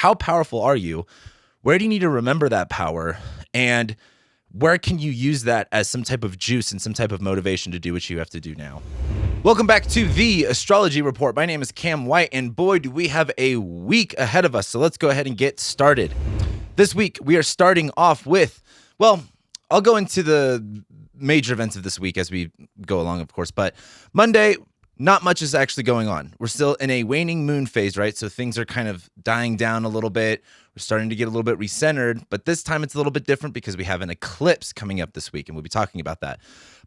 how powerful are you? Where do you need to remember that power? And where can you use that as some type of juice and some type of motivation to do what you have to do now? Welcome back to the Astrology Report. My name is Cam White, and boy, do we have a week ahead of us. So let's go ahead and get started. This week, we are starting off with, well, I'll go into the major events of this week as we go along, of course. But Monday, not much is actually going on. We're still in a waning moon phase, right? So things are kind of dying down a little bit. We're starting to get a little bit recentered, but this time it's a little bit different because we have an eclipse coming up this week, and we'll be talking about that.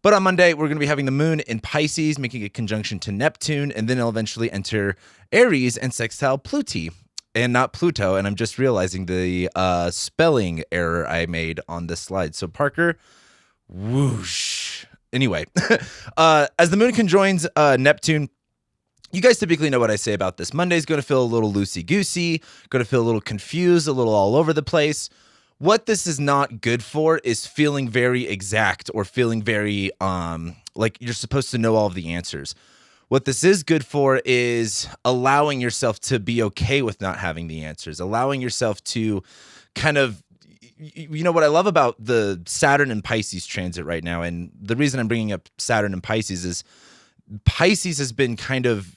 But on Monday, we're going to be having the moon in Pisces, making a conjunction to Neptune, and then it'll eventually enter Aries and sextile Pluto, and not Pluto. And I'm just realizing the spelling error I made on this slide. So Parker, whoosh. Anyway, as the moon conjoins Neptune, you guys typically know what I say about this. Monday's going to feel a little loosey-goosey, going to feel a little confused, a little all over the place. What this is not good for is feeling very exact or feeling very like you're supposed to know all of the answers. What this is good for is allowing yourself to be okay with not having the answers, allowing yourself to kind of, you know, what I love about the Saturn and Pisces transit right now, and the reason I'm bringing up Saturn and Pisces is Pisces has been kind of,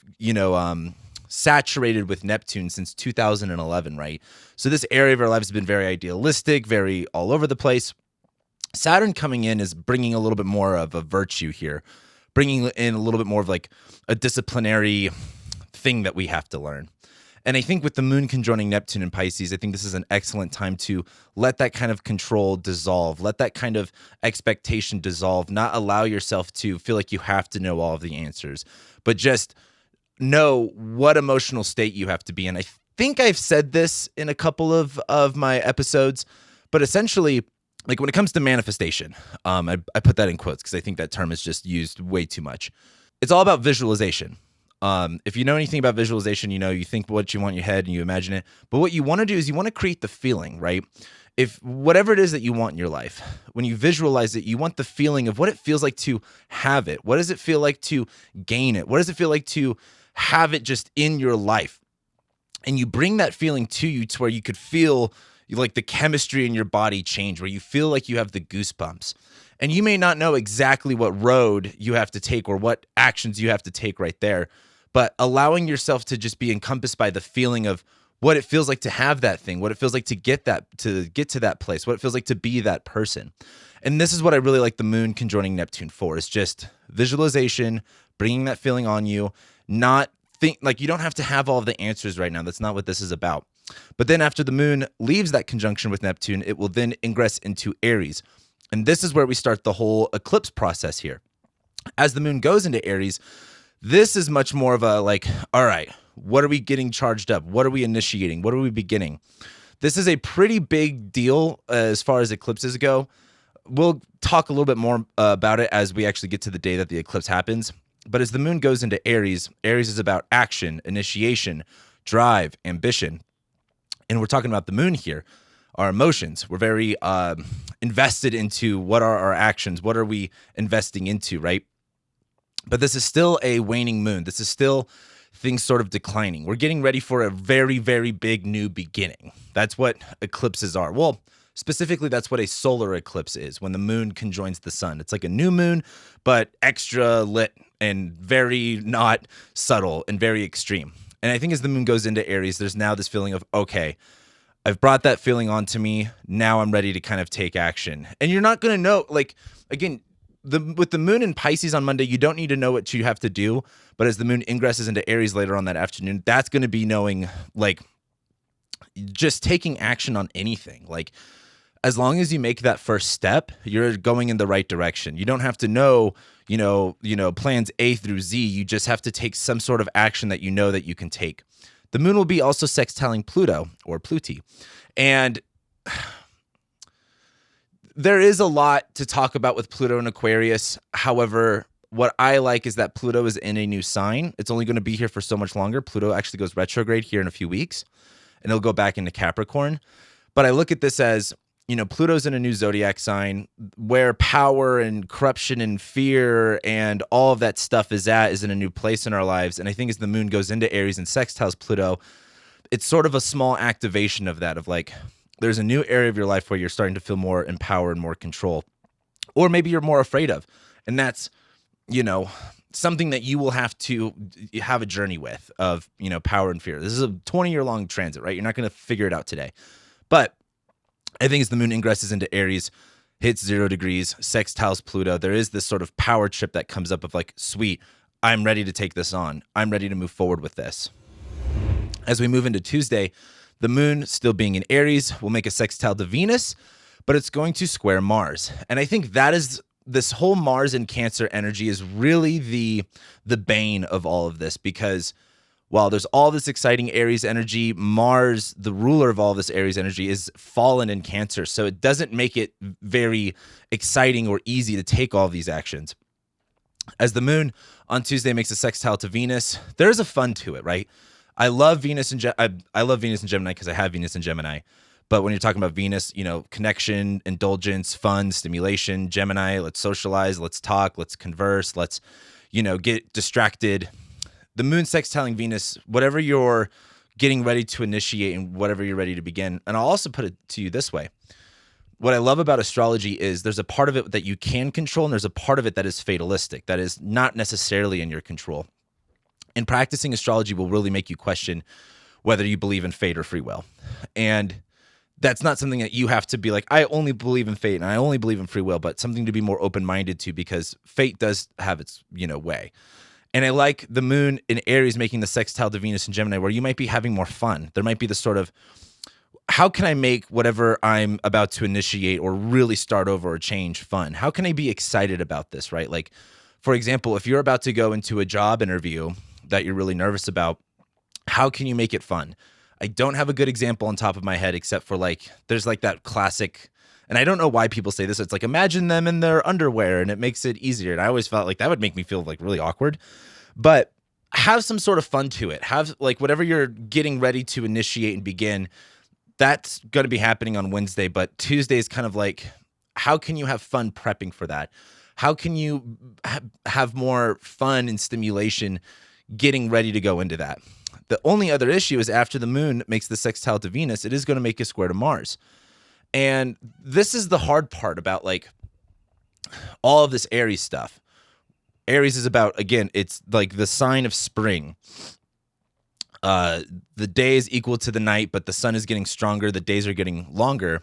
saturated with Neptune since 2011, right? So this area of our lives has been very idealistic, very all over the place. Saturn coming in is bringing a little bit more of a virtue here, bringing in a little bit more of like a disciplinary thing that we have to learn. And I think with the moon conjoining Neptune and Pisces, I think this is an excellent time to let that kind of control dissolve, let that kind of expectation dissolve, not allow yourself to feel like you have to know all of the answers, but just know what emotional state you have to be in. I think I've said this in a couple of my episodes, but essentially, like when it comes to manifestation, I put that in quotes because I think that term is just used way too much. It's all about visualization. If you know anything about visualization, you think what you want in your head and you imagine it. But what you want to do is you want to create the feeling, right? If whatever it is that you want in your life, when you visualize it, you want the feeling of what it feels like to have it. What does it feel like to gain it? What does it feel like to have it just in your life? And you bring that feeling to you to where you could feel like the chemistry in your body change, where you feel like you have the goosebumps. And you may not know exactly what road you have to take or what actions you have to take right there, but allowing yourself to just be encompassed by the feeling of what it feels like to have that thing, what it feels like to get to that place, what it feels like to be that person. And this is what I really like the moon conjoining Neptune for, is just visualization, bringing that feeling on you, not think like you don't have to have all of the answers right now. That's not what this is about. But then after the moon leaves that conjunction with Neptune, it will then ingress into Aries. And this is where we start the whole eclipse process here. As the moon goes into Aries, this is much more of a like, all right, what are we getting charged up? What are we initiating? What are we beginning? This is a pretty big deal as far as eclipses go. We'll talk a little bit more about it as we actually get to the day that the eclipse happens. But as the moon goes into Aries, Aries is about action, initiation, drive, ambition. And we're talking about the moon here, our emotions. We're very invested into what are our actions, what are we investing into, right? But this is still a waning moon. This is still things sort of declining. We're getting ready for a very, very big new beginning. That's what eclipses are. Well, specifically, that's what a solar eclipse is, when the moon conjoins the sun. It's like a new moon, but extra lit and very not subtle and very extreme. And I think as the moon goes into Aries, there's now this feeling of, okay, I've brought that feeling onto me. Now I'm ready to kind of take action. And you're not going to know, like, again, with the moon in Pisces on Monday, you don't need to know what you have to do. But as the moon ingresses into Aries later on that afternoon, that's going to be knowing, like, just taking action on anything. Like, as long as you make that first step, you're going in the right direction. You don't have to know, plans A through Z. You just have to take some sort of action that you know that you can take. The moon will be also sextiling Pluto, or Pluti. And there is a lot to talk about with Pluto and Aquarius. However, what I like is that Pluto is in a new sign. It's only going to be here for so much longer. Pluto actually goes retrograde here in a few weeks, and it'll go back into Capricorn. But I look at this as, Pluto's in a new zodiac sign where power and corruption and fear and all of that stuff is in a new place in our lives. And I think as the moon goes into Aries and sextiles Pluto, it's sort of a small activation of that, of like, there's a new area of your life where you're starting to feel more empowered and more control, or maybe you're more afraid of. And that's, you know, something that you will have to have a journey with, of, you know, power and fear. This is a 20-year long transit, right? You're not going to figure it out today. But I think as the moon ingresses into Aries, hits 0 degrees, sextiles Pluto, there is this sort of power trip that comes up of like, sweet, I'm ready to take this on. I'm ready to move forward with this. As we move into Tuesday, the moon, still being in Aries, will make a sextile to Venus, but it's going to square Mars. And I think that is, this whole Mars and Cancer energy is really the bane of all of this, because while there's all this exciting Aries energy, Mars, the ruler of all this Aries energy, is fallen in Cancer. So it doesn't make it very exciting or easy to take all of these actions. As the moon on Tuesday makes a sextile to Venus, there's a fun to it, right? I love Venus and I love Venus and Gemini because I have Venus and Gemini. But when you're talking about Venus, you know, connection, indulgence, fun, stimulation. Gemini, let's socialize, let's talk, let's converse, let's, you know, get distracted. The moon sextiling Venus, whatever you're getting ready to initiate and whatever you're ready to begin. And I'll also put it to you this way. What I love about astrology is there's a part of it that you can control, and there's a part of it that is fatalistic, that is not necessarily in your control. And practicing astrology will really make you question whether you believe in fate or free will. And that's not something that you have to be like, I only believe in fate and I only believe in free will, but something to be more open-minded to, because fate does have its, you know, way. And I like the moon in Aries making the sextile to Venus and Gemini, where you might be having more fun. There might be this sort of, how can I make whatever I'm about to initiate or really start over or change fun? How can I be excited about this, right? Like, for example, if you're about to go into a job interview that you're really nervous about, how can you make it fun? I don't have a good example on top of my head, except for like, there's like that classic, and I don't know why people say this. It's like, imagine them in their underwear and it makes it easier. And I always felt like that would make me feel like really awkward, but have some sort of fun to it. Have like whatever you're getting ready to initiate and begin, that's going to be happening on Wednesday. But Tuesday is kind of like, how can you have fun prepping for that? How can you have more fun and stimulation getting ready to go into that? The only other issue is after the moon makes the sextile to Venus, it is going to make a square to Mars. And this is the hard part about like all of this Aries stuff. Aries is about, again, it's like the sign of spring. The day is equal to the night, but the sun is getting stronger. The days are getting longer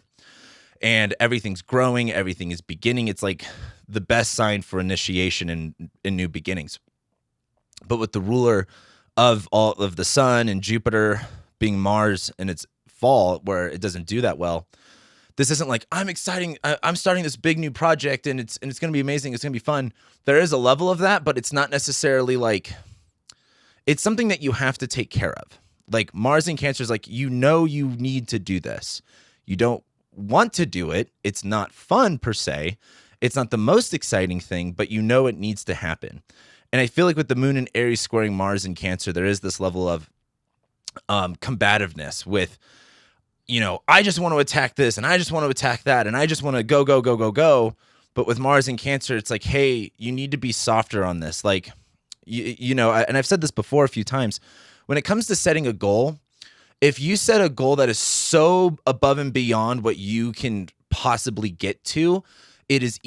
and everything's growing. Everything is beginning. It's like the best sign for initiation and new beginnings. But with the ruler of all of the sun and Jupiter being Mars in its fall, where it doesn't do that well, this isn't like, I'm starting this big new project and it's going to be amazing. It's going to be fun. There is a level of that, but it's not necessarily like, it's something that you have to take care of. Like Mars in Cancer is like, you know, you need to do this. You don't want to do it. It's not fun per se. It's not the most exciting thing, but you know it needs to happen. And I feel like with the moon in Aries squaring Mars in Cancer, there is this level of combativeness with, you know, I just want to attack this and I just want to attack that and I just want to go, go, go, go, go. But with Mars in Cancer, it's like, hey, you need to be softer on this. Like, you know, and I've said this before a few times, when it comes to setting a goal, if you set a goal that is so above and beyond what you can possibly get to, it is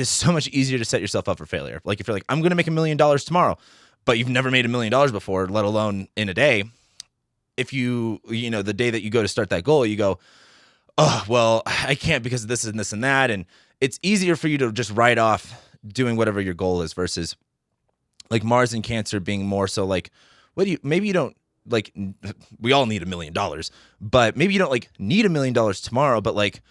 so much easier to set yourself up for failure. Like if you're like, I'm going to make $1 million tomorrow, but you've never made $1 million before, let alone in a day. If you know, the day that you go to start that goal, you go, oh, well, I can't because of this and this and that. And it's easier for you to just write off doing whatever your goal is versus like Mars in Cancer being more so like, maybe you don't like, we all need $1 million, but maybe you don't like need $1 million tomorrow, but like,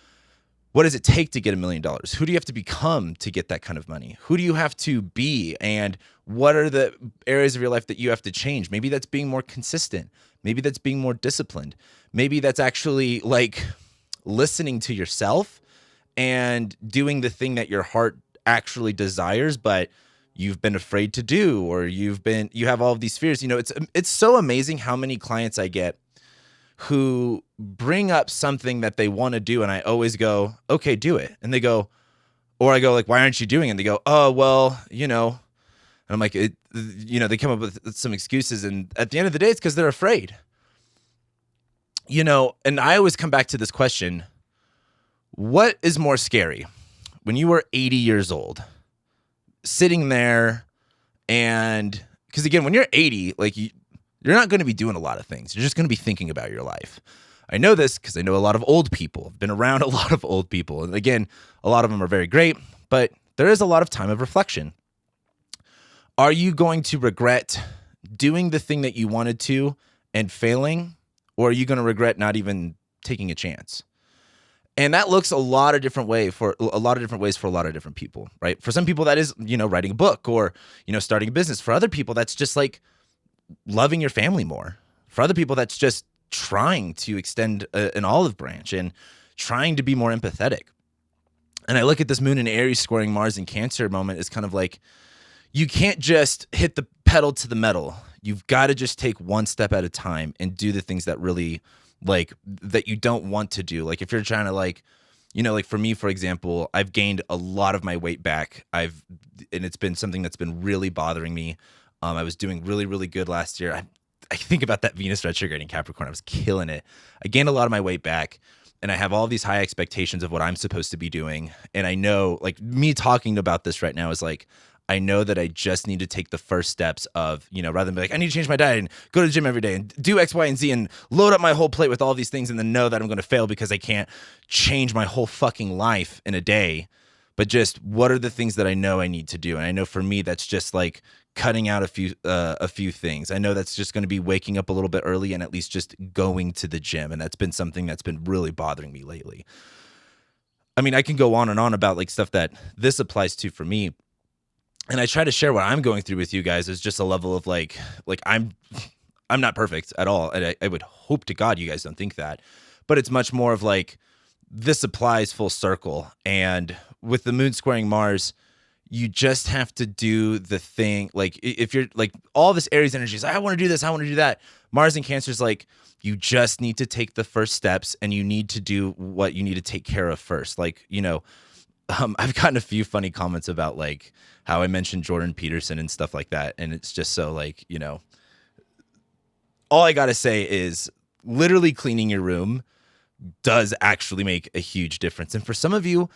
what does it take to get $1 million? Who do you have to become to get that kind of money? Who do you have to be? And what are the areas of your life that you have to change? Maybe that's being more consistent. Maybe that's being more disciplined. Maybe that's actually like listening to yourself and doing the thing that your heart actually desires, but you've been afraid to do, or you have all of these fears. You know, it's so amazing how many clients I get who bring up something that they want to do. And I always go, okay, do it. And they go, or I go like, why aren't you doing it? And they go, oh, well, you know, and I'm like, you know, they come up with some excuses. And at the end of the day, it's because they're afraid. And I always come back to this question: what is more scary, when you were 80 years old, sitting there, and because again, when you're 80, like you're not going to be doing a lot of things. You're just going to be thinking about your life. I know this because I know a lot of old people. I've been around a lot of old people. And again, a lot of them are very great, but there is a lot of time of reflection. Are you going to regret doing the thing that you wanted to and failing? Or are you going to regret not even taking a chance? And that looks a lot of different ways for a lot of different people, right? For some people, that is, writing a book or, starting a business. For other people, that's just like loving your family more. For other people, that's just trying to extend an olive branch and trying to be more empathetic. And I look at this moon in Aries squaring Mars in Cancer moment as kind of like, you can't just hit the pedal to the metal. You've got to just take one step at a time and do the things that really that you don't want to do. Like if you're trying to like for me, for example, I've gained a lot of my weight back. And it's been something that's been really bothering me. I was doing really, really good last year. I think about that Venus retrograde in Capricorn. I was killing it. I gained a lot of my weight back, and I have all these high expectations of what I'm supposed to be doing. And I know, like, me talking about this right now is like, I know that I just need to take the first steps of, rather than be like, I need to change my diet and go to the gym every day and do X, Y, and Z and load up my whole plate with all these things and then know that I'm going to fail because I can't change my whole fucking life in a day. But just what are the things that I know I need to do? And I know for me, that's just like cutting out a few things. I know that's just going to be waking up a little bit early and at least just going to the gym. And that's been something that's been really bothering me lately. I mean, I can go on and on about like stuff that this applies to for me. And I try to share what I'm going through with you guys as just a level of like I'm not perfect at all. And I would hope to God you guys don't think that. But it's much more of like, this applies full circle. And with the moon squaring Mars, you just have to do the thing. Like if you're like all this Aries energy is like, I want to do this, I want to do that. Mars and Cancer is like, you just need to take the first steps and you need to do what you need to take care of first. Like, I've gotten a few funny comments about like how I mentioned Jordan Peterson and stuff like that. And it's just so like, all I got to say is literally cleaning your room does actually make a huge difference. And for some of you,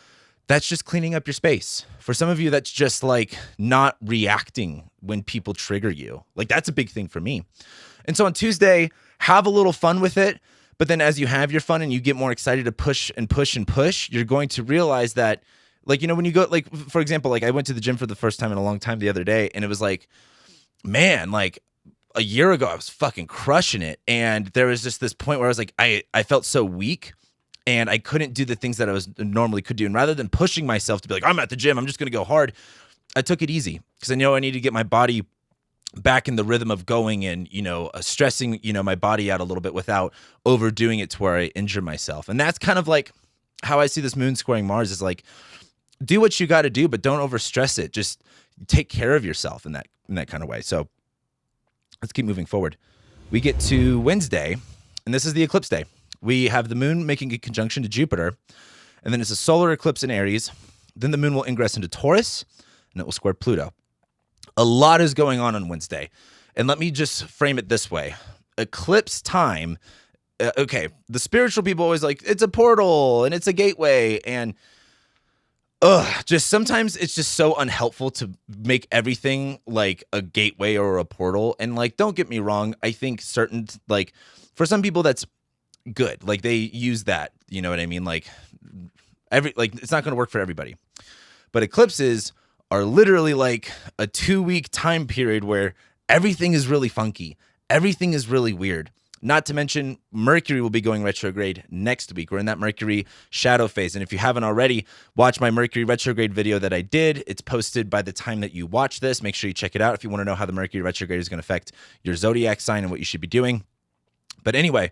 that's just cleaning up your space. For some of you, that's just like not reacting when people trigger you. Like that's a big thing for me. And so on Tuesday, have a little fun with it. But then as you have your fun and you get more excited to push and push and push, you're going to realize that, like, when you go, like, for example, like I went to the gym for the first time in a long time the other day, and it was like, man, like a year ago, I was fucking crushing it. And there was just this point where I was like, I felt so weak and I couldn't do the things that I was normally could do. And rather than pushing myself to be like, I'm at the gym, I'm just going to go hard, I took it easy because I know I need to get my body back in the rhythm of going and, stressing, my body out a little bit without overdoing it to where I injure myself. And that's kind of like how I see this moon squaring Mars is like, do what you got to do, but don't overstress it. Just take care of yourself in that kind of way. So let's keep moving forward. We get to Wednesday, and this is the eclipse day. We have the moon making a conjunction to Jupiter, and then it's a solar eclipse in Aries. Then the moon will ingress into Taurus, and it will square Pluto. A lot is going on Wednesday. And let me just frame it this way. Eclipse time, okay, the spiritual people always like, it's a portal, and it's a gateway, and just sometimes it's just so unhelpful to make everything like a gateway or a portal. And like, don't get me wrong. I think certain, like for some people that's good. Like they use that, you know what I mean? Like it's not going to work for everybody, but eclipses are literally like a 2-week time period where everything is really funky. Everything is really weird. Not to mention, Mercury will be going retrograde next week. We're in that Mercury shadow phase. And if you haven't already, watch my Mercury retrograde video that I did. It's posted by the time that you watch this. Make sure you check it out if you want to know how the Mercury retrograde is going to affect your zodiac sign and what you should be doing. But anyway,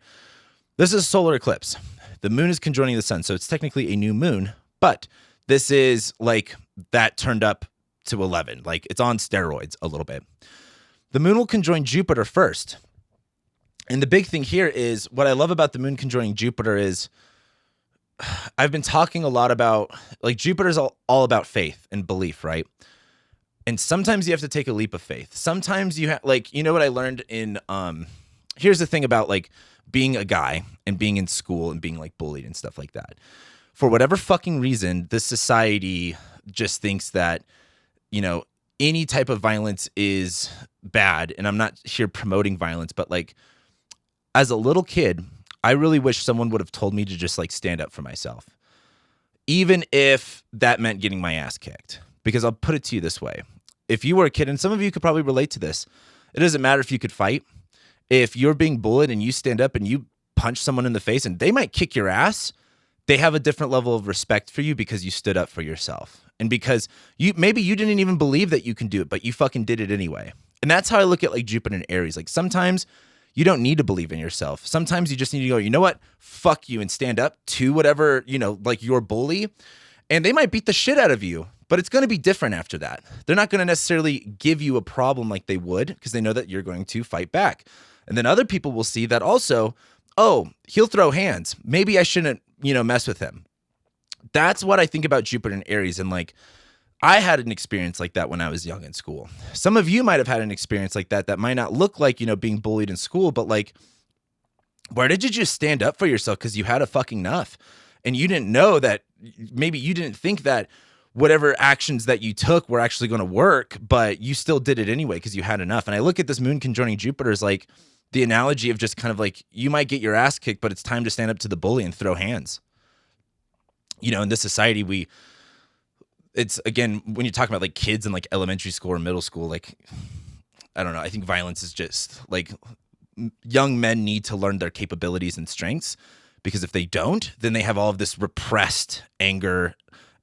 this is a solar eclipse. The moon is conjoining the sun, so it's technically a new moon. But this is like that turned up to 11. Like it's on steroids a little bit. The moon will conjoin Jupiter first. And the big thing here is what I love about the moon conjoining Jupiter is I've been talking a lot about like Jupiter's all about faith and belief, right? And sometimes you have to take a leap of faith. Sometimes you have like, you know what I learned in, here's the thing about like being a guy and being in school and being like bullied and stuff like that. For whatever fucking reason, this society just thinks that, you know, any type of violence is bad. And I'm not here promoting violence, but like as a little kid, I really wish someone would have told me to just like stand up for myself, even if that meant getting my ass kicked. Because I'll put it to you this way. If you were a kid, and some of you could probably relate to this, it doesn't matter if you could fight. If you're being bullied and you stand up and you punch someone in the face and they might kick your ass, they have a different level of respect for you because you stood up for yourself. And because maybe you didn't even believe that you can do it, but you fucking did it anyway. And that's how I look at like Jupiter and Aries. Like sometimes you don't need to believe in yourself. Sometimes you just need to go, you know what? Fuck you, and stand up to whatever, you know, like your bully. And they might beat the shit out of you, but it's going to be different after that. They're not going to necessarily give you a problem like they would because they know that you're going to fight back. And then other people will see that also, oh, he'll throw hands. Maybe I shouldn't, you know, mess with him. That's what I think about Jupiter and Aries. And like, I had an experience like that when I was young in school. Some of you might have had an experience like that that might not look like, you know, being bullied in school, but like, where did you just stand up for yourself because you had a fucking enough? And you didn't know that, maybe you didn't think that whatever actions that you took were actually going to work, but you still did it anyway because you had enough. And I look at this moon conjoining Jupiter as like the analogy of just kind of like, you might get your ass kicked, but it's time to stand up to the bully and throw hands. You know, in this society, it's again, when you're talking about like kids in like elementary school or middle school, like, I don't know, I think violence is just like young men need to learn their capabilities and strengths, because if they don't, then they have all of this repressed anger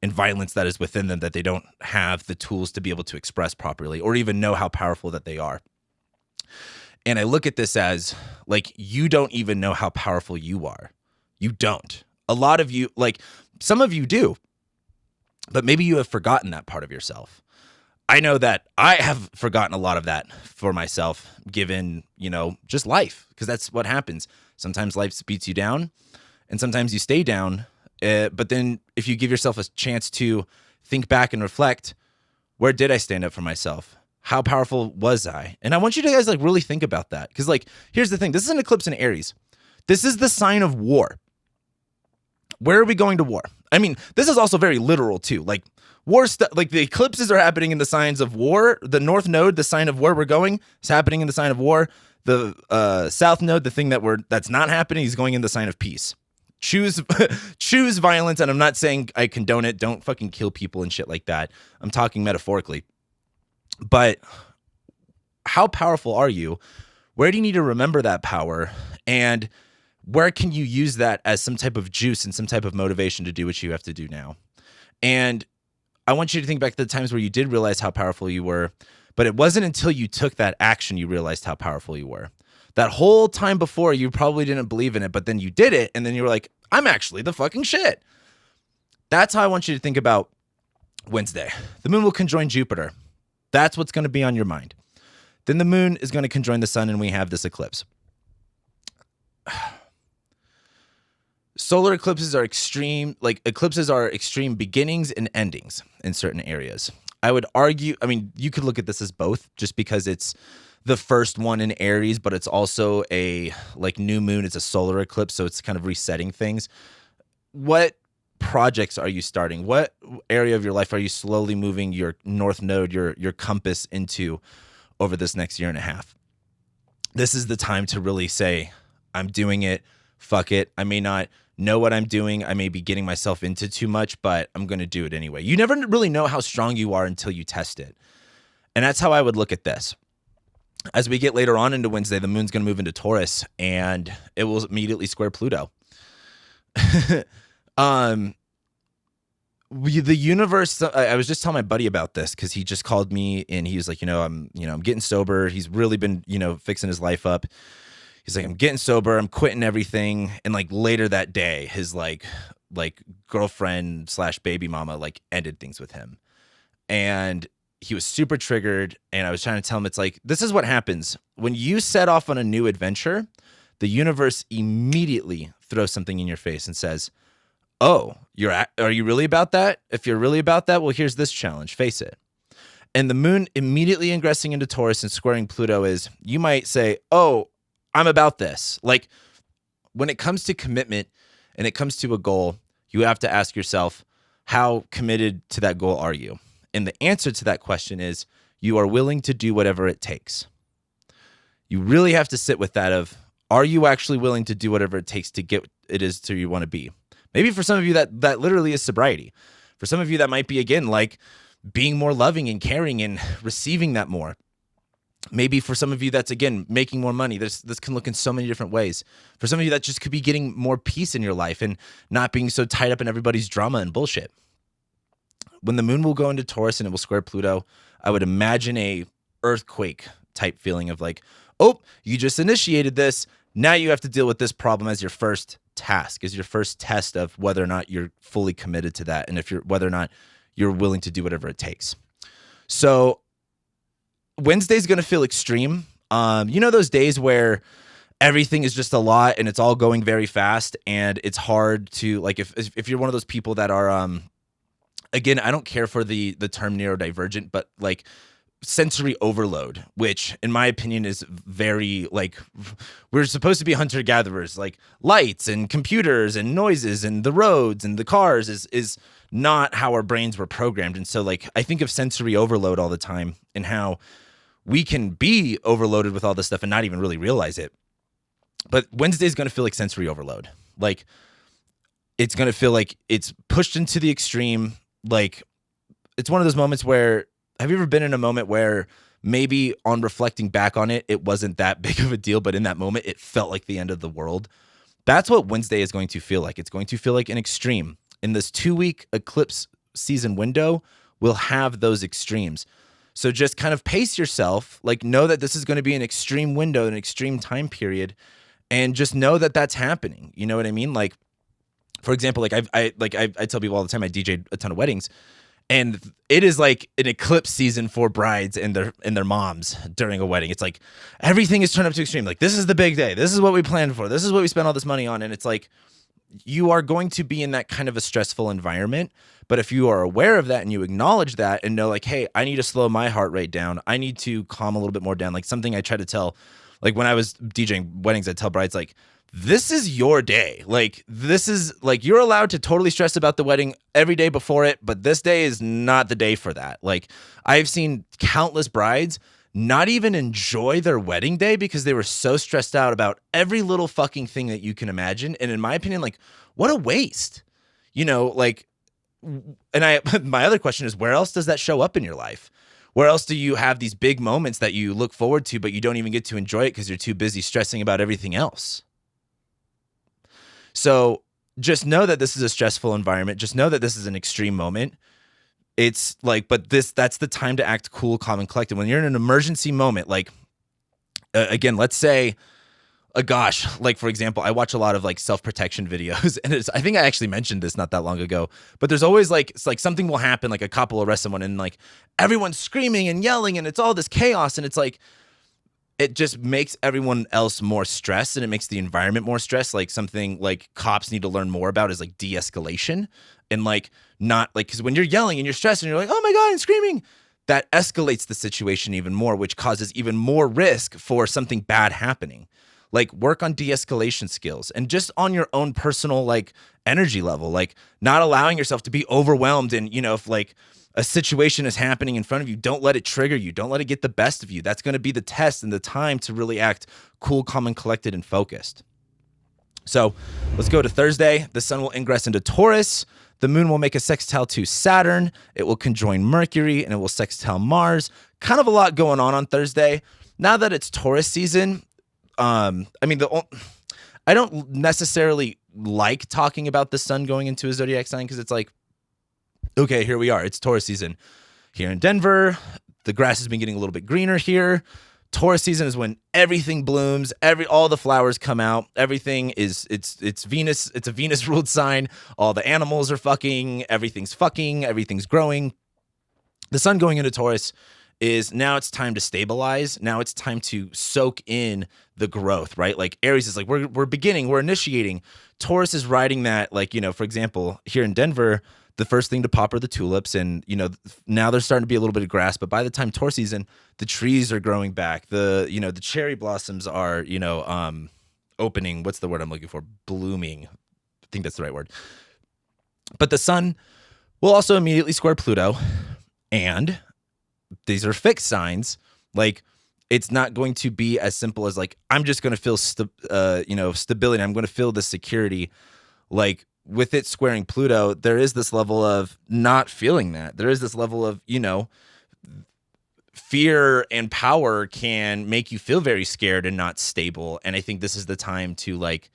and violence that is within them that they don't have the tools to be able to express properly or even know how powerful that they are. And I look at this as like, you don't even know how powerful you are. You don't. A lot of you, like some of you do, but maybe you have forgotten that part of yourself. I know that I have forgotten a lot of that for myself, given, you know, just life, because that's what happens. Sometimes life beats you down and sometimes you stay down. But then if you give yourself a chance to think back and reflect, where did I stand up for myself? How powerful was I? And I want you to guys like really think about that. Because like, here's the thing. This is an eclipse in Aries. This is the sign of war. Where are we going to war? I mean, this is also very literal too. Like war stuff, like the eclipses are happening in the signs of war. The North Node, the sign of where we're going, is happening in the sign of war. The South Node, the thing that's not happening, is going in the sign of peace. Choose violence, and I'm not saying I condone it. Don't fucking kill people and shit like that. I'm talking metaphorically. But how powerful are you? Where do you need to remember that power? And where can you use that as some type of juice and some type of motivation to do what you have to do now? And I want you to think back to the times where you did realize how powerful you were, but it wasn't until you took that action you realized how powerful you were. That whole time before, you probably didn't believe in it, but then you did it, and then you were like, I'm actually the fucking shit. That's how I want you to think about Wednesday. The moon will conjoin Jupiter. That's what's going to be on your mind. Then the moon is going to conjoin the sun, and we have this eclipse. Solar eclipses are extreme, like eclipses are extreme beginnings and endings in certain areas. I would argue, I mean, you could look at this as both, just because it's the first one in Aries, but it's also a like new moon. It's a solar eclipse, so it's kind of resetting things. What projects are you starting? What area of your life are you slowly moving your North Node, your compass into over this next year and a half? This is the time to really say, I'm doing it. Fuck it. I may not know what I'm doing. I may be getting myself into too much, but I'm going to do it anyway. You never really know how strong you are until you test it. And that's how I would look at this. As we get later on into Wednesday, the moon's going to move into Taurus, and it will immediately square Pluto. The universe, I was just telling my buddy about this because he just called me and he was like, I'm getting sober. He's really been, fixing his life up. He's like, I'm getting sober. I'm quitting everything. And like later that day, his like girlfriend / baby mama like ended things with him. And he was super triggered. And I was trying to tell him, it's like, this is what happens when you set off on a new adventure. The universe immediately throws something in your face and says, oh, are you really about that? If you're really about that, well, here's this challenge. Face it. And the moon immediately ingressing into Taurus and squaring Pluto is, you might say, oh, I'm about this. Like, when it comes to commitment and it comes to a goal, you have to ask yourself, how committed to that goal are you? And the answer to that question is you are willing to do whatever it takes. You really have to sit with that of, are you actually willing to do whatever it takes to get it is to you want to be? Maybe for some of you that literally is sobriety. For some of you that might be, again, like being more loving and caring and receiving that more. Maybe for some of you that's, again, making more money. This can look in so many different ways. For some of you that just could be getting more peace in your life and not being so tied up in everybody's drama and bullshit. When the moon will go into Taurus and it will square Pluto, I would imagine a earthquake type feeling of like, oh, you just initiated this. Now you have to deal with this problem as your first task, as your first test of whether or not you're fully committed to that, and whether or not you're willing to do whatever it takes. So Wednesday's going to feel extreme. Those days where everything is just a lot and it's all going very fast, and it's hard to, like, if you're one of those people that are, again, I don't care for the term neurodivergent, but like sensory overload, which in my opinion is very, like, we're supposed to be hunter-gatherers, like lights and computers and noises and the roads and the cars is not how our brains were programmed. And so, like, I think of sensory overload all the time and how we can be overloaded with all this stuff and not even really realize it. But Wednesday is going to feel like sensory overload. Like, it's going to feel like it's pushed into the extreme. Like, it's one of those moments where, have you ever been in a moment where maybe on reflecting back on it, it wasn't that big of a deal, but in that moment, it felt like the end of the world? That's what Wednesday is going to feel like. It's going to feel like an extreme. In this 2-week eclipse season window, we'll have those extremes. So just kind of pace yourself, like, know that this is going to be an extreme window, an extreme time period, and just know that that's happening. You know what I mean? Like, for example, like I tell people all the time, I DJ a ton of weddings, and it is like an eclipse season for brides and their moms during a wedding. It's like everything is turned up to extreme. Like, this is the big day. This is what we planned for. This is what we spent all this money on. And it's like, you are going to be in that kind of a stressful environment. But if you are aware of that and you acknowledge that and know, like, hey, I need to slow my heart rate down. I need to calm a little bit more down. Like, something I try to tell, like, when I was DJing weddings, I'd tell brides, like, this is your day. Like, this is, like, you're allowed to totally stress about the wedding every day before it, but this day is not the day for that. Like, I've seen countless brides not even enjoy their wedding day because they were so stressed out about every little fucking thing that you can imagine. And in my opinion, like, what a waste, like, and my other question is, where else does that show up in your life? Where else do you have these big moments that you look forward to, but you don't even get to enjoy it because you're too busy stressing about everything else? So just know that this is a stressful environment. Just know that this is an extreme moment. It's like, but that's the time to act cool, calm, and collected. When you're in an emergency moment, like, again, let's say, like, for example, I watch a lot of, like, self-protection videos, and I think I actually mentioned this not that long ago, but there's always, like, it's like something will happen, like a cop will arrest someone, and, like, everyone's screaming and yelling, and it's all this chaos, and it's like, it just makes everyone else more stressed, and it makes the environment more stressed. Like, something like cops need to learn more about is, like, de-escalation, and, like, not, like, because when you're yelling and you're stressed and you're like, oh my God, I'm screaming, that escalates the situation even more, which causes even more risk for something bad happening. Like, work on de-escalation skills and just on your own personal, like, energy level, like, not allowing yourself to be overwhelmed. And, if, like, a situation is happening in front of you, don't let it trigger you. Don't let it get the best of you. That's going to be the test and the time to really act cool, calm, and collected and focused. So let's go to Thursday. The sun will ingress into Taurus. The moon will make a sextile to Saturn. It will conjoin Mercury, and it will sextile Mars. Kind of a lot going on Thursday. Now that it's Taurus season, I don't necessarily like talking about the sun going into a zodiac sign because it's like, okay, here we are. It's Taurus season here in Denver. The grass has been getting a little bit greener here. Taurus season is when everything blooms, all the flowers come out. Everything is it's Venus. It's a Venus ruled sign. All the animals are fucking. Everything's growing. The sun going into Taurus is now it's time to stabilize. Now it's time to soak in the growth, right? Like, Aries is like, we're beginning, we're initiating. Taurus is riding that, like, for example, here in Denver, the first thing to pop are the tulips, and, now there's starting to be a little bit of grass, but by the time Taurus season, the trees are growing back. The cherry blossoms are opening. What's the word I'm looking for? Blooming. I think that's the right word. But the sun will also immediately square Pluto, and these are fixed signs. Like, it's not going to be as simple as like, I'm just going to feel stability. I'm going to feel the security. Like, with it squaring Pluto, there is this level of not feeling that. There is this level of, fear and power can make you feel very scared and not stable. And I think this is the time to like,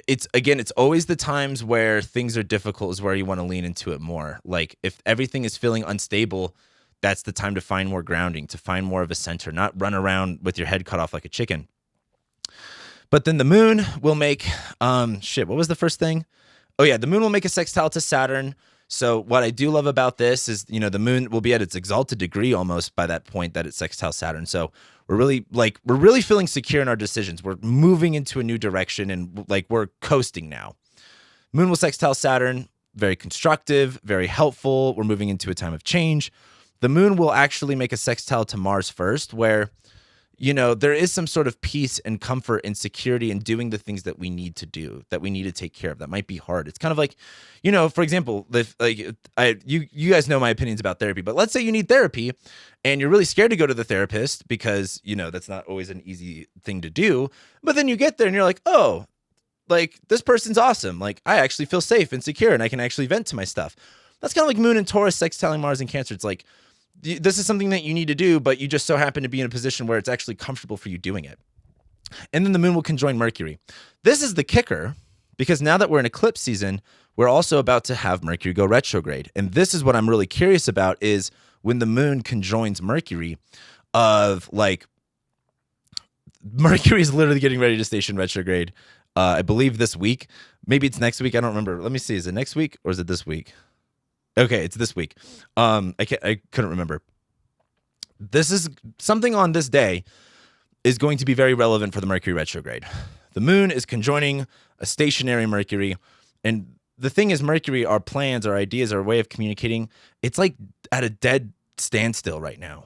it's always the times where things are difficult is where you want to lean into it more. Like, if everything is feeling unstable, that's the time to find more grounding, to find more of a center, not run around with your head cut off like a chicken. But then the moon will make, what was the first thing? Oh yeah, the moon will make a sextile to Saturn. So what I do love about this is, the moon will be at its exalted degree almost by that point that it's sextile Saturn. So we're really feeling secure in our decisions. We're moving into a new direction and like we're coasting now. Moon will sextile Saturn, very constructive, very helpful. We're moving into a time of change. The moon will actually make a sextile to Mars first, where there is some sort of peace and comfort and security in doing the things that we need to do, that we need to take care of. That might be hard. It's kind of like, for example, you guys know my opinions about therapy, but let's say you need therapy and you're really scared to go to the therapist because, that's not always an easy thing to do. But then you get there and you're like, oh, like this person's awesome. Like I actually feel safe and secure and I can actually vent to my stuff. That's kind of like Moon and Taurus sextiling Mars and Cancer. It's like, this is something that you need to do, but you just so happen to be in a position where it's actually comfortable for you doing it. And then the moon will conjoin Mercury. This is the kicker, because now that we're in eclipse season, we're also about to have Mercury go retrograde. And this is what I'm really curious about is when the moon conjoins Mercury Mercury is literally getting ready to station retrograde. I believe this week. Maybe it's next week. I don't remember. Let me see. Is it next week or is it this week? Okay, it's this week. I couldn't remember. This is something on this day is going to be very relevant for the Mercury retrograde. The moon is conjoining a stationary Mercury. And the thing is, Mercury, our plans, our ideas, our way of communicating, it's like at a dead standstill right now.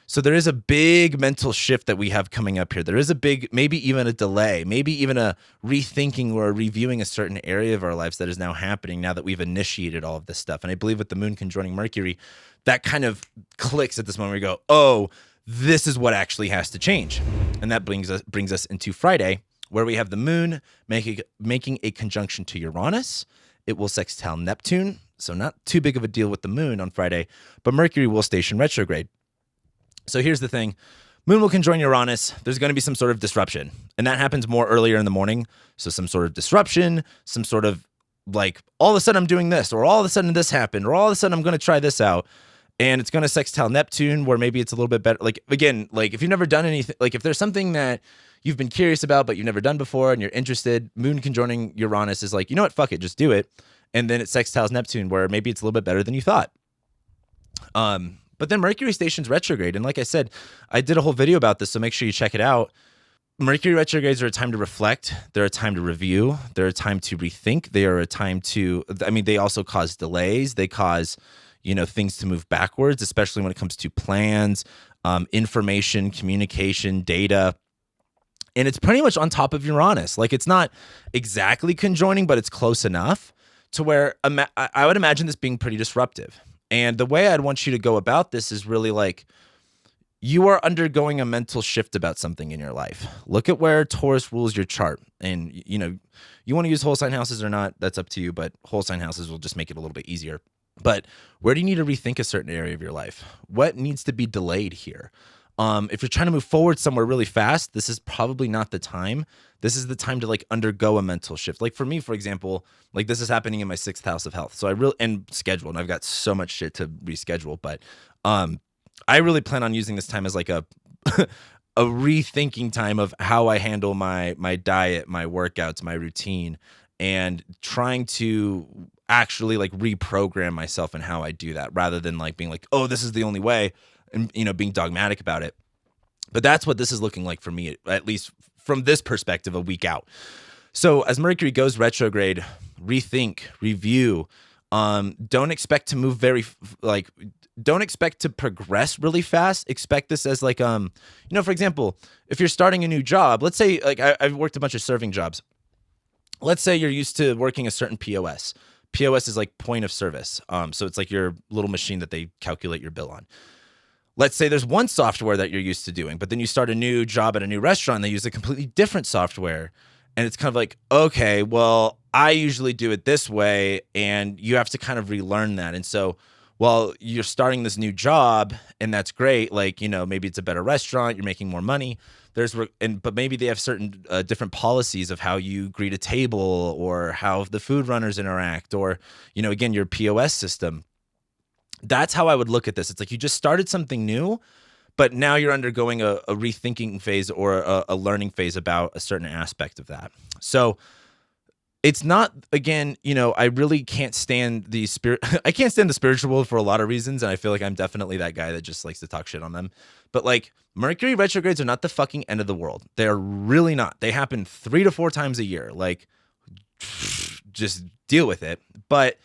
So there is a big mental shift that we have coming up here. There is a big, maybe even a delay, maybe even a rethinking or a reviewing a certain area of our lives that is now happening now that we've initiated all of this stuff. And I believe with the moon conjoining Mercury, that kind of clicks at this moment where we go, oh, this is what actually has to change. And that brings us into Friday, where we have the moon making a conjunction to Uranus. It will sextile Neptune. So not too big of a deal with the moon on Friday, but Mercury will station retrograde. So here's the thing. Moon will conjoin Uranus. There's going to be some sort of disruption. And that happens more earlier in the morning. So some sort of disruption, some sort of like, all of a sudden I'm doing this, or all of a sudden this happened, or all of a sudden I'm going to try this out. And it's going to sextile Neptune, where maybe it's a little bit better. Like, again, like if you've never done anything, like if there's something that you've been curious about, but you've never done before and you're interested, moon conjoining Uranus is like, you know what, fuck it, just do it. And then it sextiles Neptune, where maybe it's a little bit better than you thought. But then Mercury stations retrograde. And like I said, I did a whole video about this, so make sure you check it out. Mercury retrogrades are a time to reflect. They're a time to review. They're a time to rethink. They are a time to, they also cause delays. They cause, things to move backwards, especially when it comes to plans, information, communication, data. And it's pretty much on top of Uranus. Like, it's not exactly conjoining, but it's close enough to where I would imagine this being pretty disruptive. And the way I'd want you to go about this is really like, you are undergoing a mental shift about something in your life. Look at where Taurus rules your chart. And, you want to use whole sign houses or not, that's up to you, but whole sign houses will just make it a little bit easier. But where do you need to rethink a certain area of your life? What needs to be delayed here? If you're trying to move forward somewhere really fast, this is probably not the time. This is the time to like undergo a mental shift. Like for me, for example, like this is happening in my 6th house of health. So and schedule, and I've got so much shit to reschedule, but I really plan on using this time as like a a rethinking time of how I handle my diet, my workouts, my routine, and trying to actually like reprogram myself in how I do that, rather than like being like, oh, this is the only way, and being dogmatic about it. But that's what this is looking like for me, at least from this perspective, a week out. So as Mercury goes retrograde, rethink, review. Don't expect to move don't expect to progress really fast. Expect this as like, for example, if you're starting a new job, let's say like I've worked a bunch of serving jobs. Let's say you're used to working a certain POS. POS is like point of service. So it's like your little machine that they calculate your bill on. Let's say there's one software that you're used to doing, but then you start a new job at a new restaurant and they use a completely different software. And it's kind of like, okay, well, I usually do it this way, and you have to kind of relearn that. And so while you're starting this new job, and that's great, like, maybe it's a better restaurant, you're making more money. But maybe they have certain different policies of how you greet a table or how the food runners interact or, again, your POS system. That's how I would look at this. It's like you just started something new, but now you're undergoing a rethinking phase or a learning phase about a certain aspect of that. So it's not, again, I really can't stand the spirit. I can't stand the spiritual world for a lot of reasons. And I feel like I'm definitely that guy that just likes to talk shit on them. But like Mercury retrogrades are not the fucking end of the world. They're really not. They happen 3 to 4 times a year. Like, just deal with it. But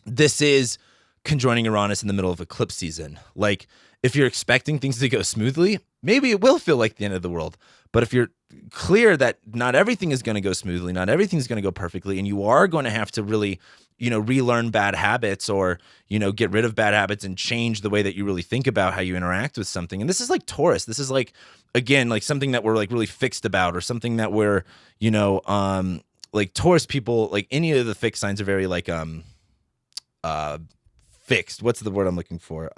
this is conjoining Uranus in the middle of eclipse season. Like, if you're expecting things to go smoothly, maybe it will feel like the end of the world. But if you're clear that not everything is going to go smoothly, not everything's going to go perfectly, and you are going to have to really, relearn bad habits or, get rid of bad habits and change the way that you really think about how you interact with something. And this is like Taurus. This is like, again, like something that we're like really fixed about, or something that we're, like Taurus people, like any of the fixed signs are very like, fixed. What's the word I'm looking for?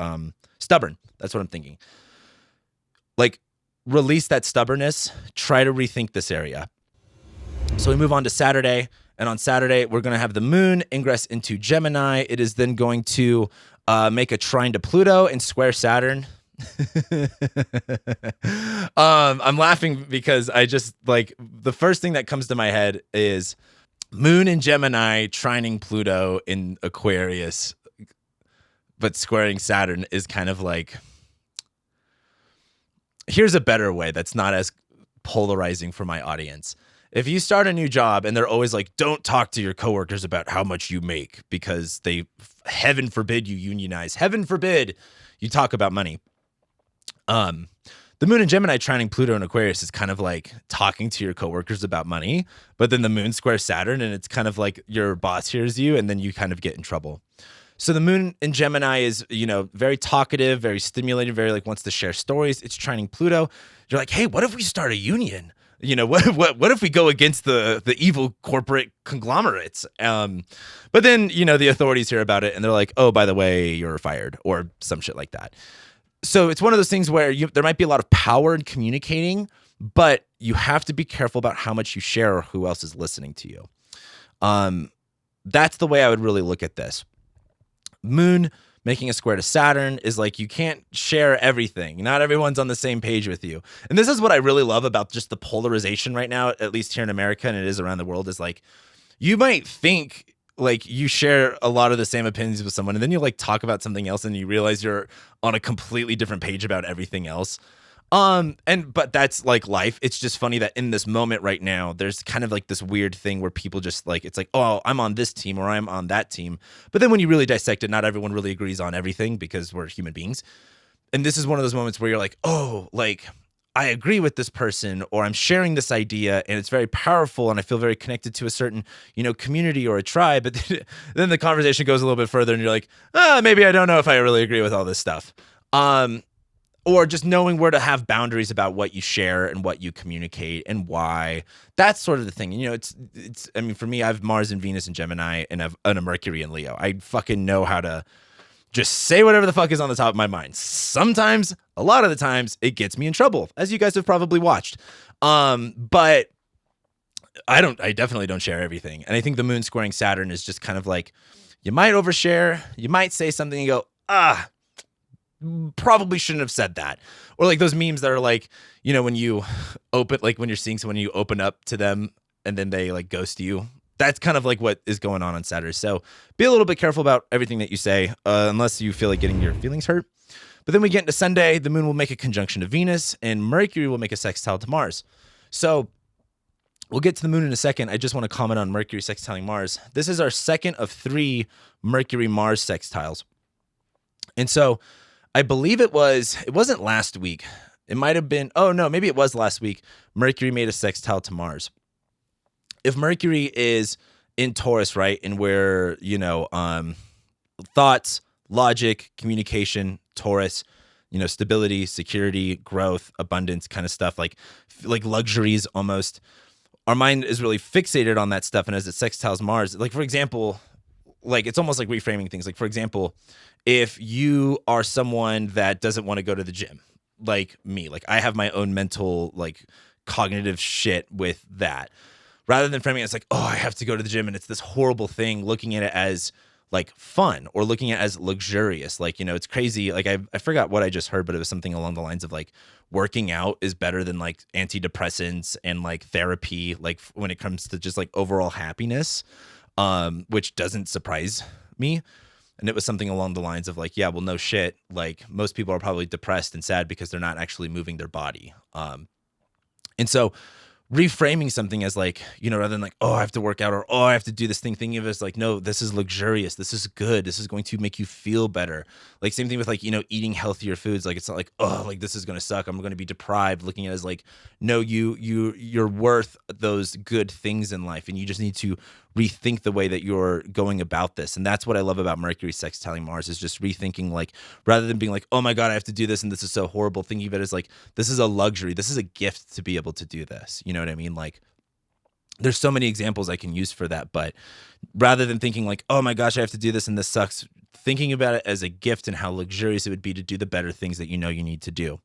Stubborn. That's what I'm thinking. Like, release that stubbornness. Try to rethink this area. So we move on to Saturday. And on Saturday, we're going to have the moon ingress into Gemini. It is then going to make a trine to Pluto and square Saturn. I'm laughing because I just like the first thing that comes to my head is moon in Gemini trining Pluto in Aquarius, but squaring Saturn is kind of like, here's a better way that's not as polarizing for my audience. If you start a new job and they're always like, don't talk to your coworkers about how much you make because heaven forbid you unionize. Heaven forbid you talk about money. The moon in Gemini trining Pluto and Aquarius is kind of like talking to your coworkers about money, but then the moon squares Saturn and it's kind of like your boss hears you and then you kind of get in trouble. So the moon in Gemini is, very talkative, very stimulating, very like wants to share stories. It's trining Pluto. You're like, hey, what if we start a union? What if we go against the evil corporate conglomerates? But then, the authorities hear about it and they're like, oh, by the way, you're fired or some shit like that. So it's one of those things where there might be a lot of power in communicating, but you have to be careful about how much you share or who else is listening to you. That's the way I would really look at this. Moon making a square to Saturn is like you can't share everything. Not everyone's on the same page with you. And this is what I really love about just the polarization right now, at least here in America, and it is around the world, is like you might think like you share a lot of the same opinions with someone, and then you like talk about something else and you realize you're on a completely different page about everything else. But that's like life. It's just funny that in this moment right now, there's kind of like this weird thing where people just like, it's like, oh, I'm on this team or I'm on that team. But then when you really dissect it, not everyone really agrees on everything because we're human beings. And this is one of those moments where you're like, oh, like I agree with this person or I'm sharing this idea and it's very powerful and I feel very connected to a certain, community or a tribe. But then the conversation goes a little bit further and you're like, maybe I don't know if I really agree with all this stuff. Or just knowing where to have boundaries about what you share and what you communicate and why. That's sort of the thing. It's. I mean, for me, I have Mars and Venus and Gemini and a Mercury and Leo. I fucking know how to just say whatever the fuck is on the top of my mind. Sometimes, a lot of the times, it gets me in trouble, as you guys have probably watched. But I definitely don't share everything. And I think the moon squaring Saturn is just kind of like, you might overshare, you might say something and go, probably shouldn't have said that. Or like those memes that are like, when you open, like when you're seeing someone, you open up to them and then they like ghost you. That's kind of like what is going on Saturday. So be a little bit careful about everything that you say, unless you feel like getting your feelings hurt. But then we get into Sunday, the moon will make a conjunction to Venus and Mercury will make a sextile to Mars. So we'll get to the moon in a second. I just want to comment on Mercury sextiling Mars. This is our second of 3 Mercury-Mars sextiles. And so I believe it wasn't last week. It might have been, oh no, maybe it was last week. Mercury made a sextile to Mars. If Mercury is in Taurus, right, and where, thoughts, logic, communication, Taurus, stability, security, growth, abundance kind of stuff, like luxuries almost. Our mind is really fixated on that stuff. And as it sextiles Mars, like, for example, like it's almost like reframing things. Like, for example, if you are someone that doesn't want to go to the gym, like me, like I have my own mental, like cognitive shit with that. Rather than framing it as like, oh, I have to go to the gym and it's this horrible thing, looking at it as like fun or looking at it as luxurious. Like, it's crazy. Like I forgot what I just heard, but it was something along the lines of like working out is better than like antidepressants and like therapy, like when it comes to just like overall happiness, which doesn't surprise me. And it was something along the lines of like, yeah, well, no shit. Like most people are probably depressed and sad because they're not actually moving their body. And so reframing something as like, rather than like, oh, I have to work out or, oh, I have to do this thing, thinking of it as like, no, this is luxurious. This is good. This is going to make you feel better. Like same thing with like, eating healthier foods. Like, it's not like, oh, like this is going to suck. I'm going to be deprived. Looking at it as like, no, you're worth those good things in life. And you just need to rethink the way that you're going about this. And that's what I love about Mercury sextiling Mars, is just rethinking, like, rather than being like, oh my God, I have to do this and this is so horrible, thinking of it as like, this is a luxury. This is a gift to be able to do this. You know what I mean? Like, there's so many examples I can use for that, but rather than thinking like, oh my gosh, I have to do this and this sucks, thinking about it as a gift and how luxurious it would be to do the better things that you need to do.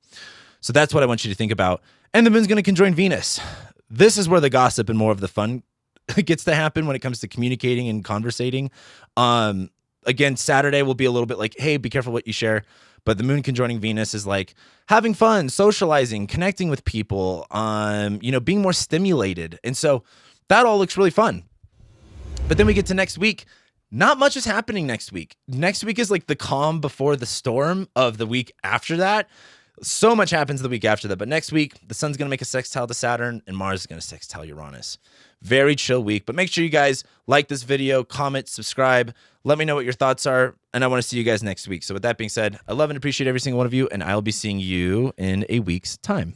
So that's what I want you to think about. And the moon's going to conjoin Venus. This is where the gossip and more of the fun gets to happen when it comes to communicating and conversating. Again, Saturday will be a little bit like, hey, be careful what you share. But the moon conjoining Venus is like having fun, socializing, connecting with people, being more stimulated. And so that all looks really fun. But then we get to next week. Not much is happening next week. Next week is like the calm before the storm of the week after that. So much happens the week after that. But next week, the sun's going to make a sextile to Saturn and Mars is going to sextile Uranus. Very chill week. But make sure you guys like this video, comment, subscribe. Let me know what your thoughts are. And I want to see you guys next week. So with that being said, I love and appreciate every single one of you. And I'll be seeing you in a week's time.